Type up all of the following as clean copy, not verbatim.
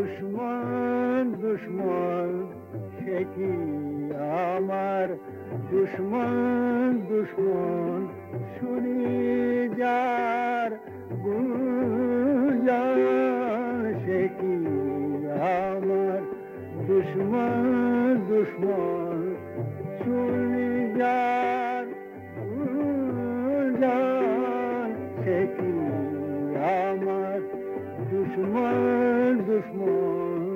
দুশ্মন দুশ্মন সে কি আমার দুশ্মন দুশ্মন শুনি যার গুঞ্জন সে কি আমার দুশ্মন দুশ্মন শুনি যার গুঞ্জন সে কি আমার দুশ্মন দুশ্মন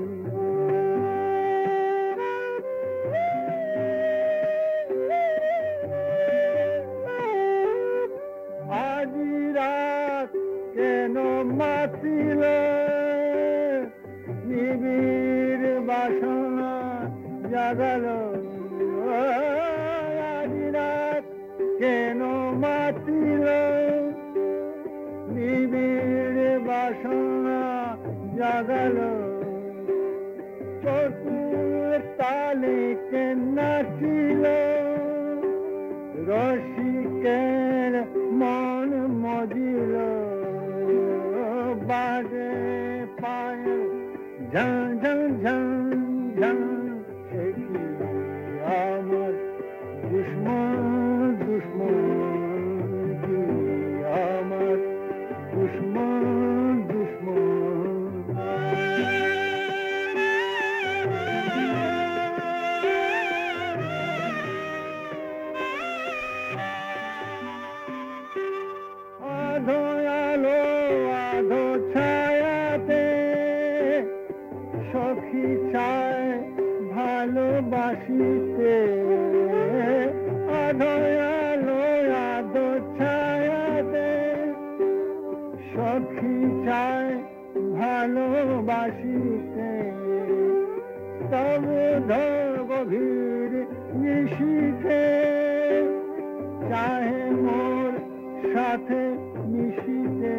আজি রাত কেন মাতিল নিবিড় বাসনা জাগাল আজি রাত কেন মাতিল নিবিড় বাসনা জাগাল চতুর তালে কে নাচিল রসিকের মন মজিল বাজে পায় ঝন ঝন ঝন ঝন সে কি আমার দুশ্মন দুশ্মন কি আমার দুশ্মন দুশ্মন আধো আলো আধো ছায়াতে সখী চায় ভালোবাসিতে আধো আলো আধো ছায়াতে সখী চায় ভালোবাসিতে তব গভীর নিশিতে চাহে মোর সাথে মিশিতে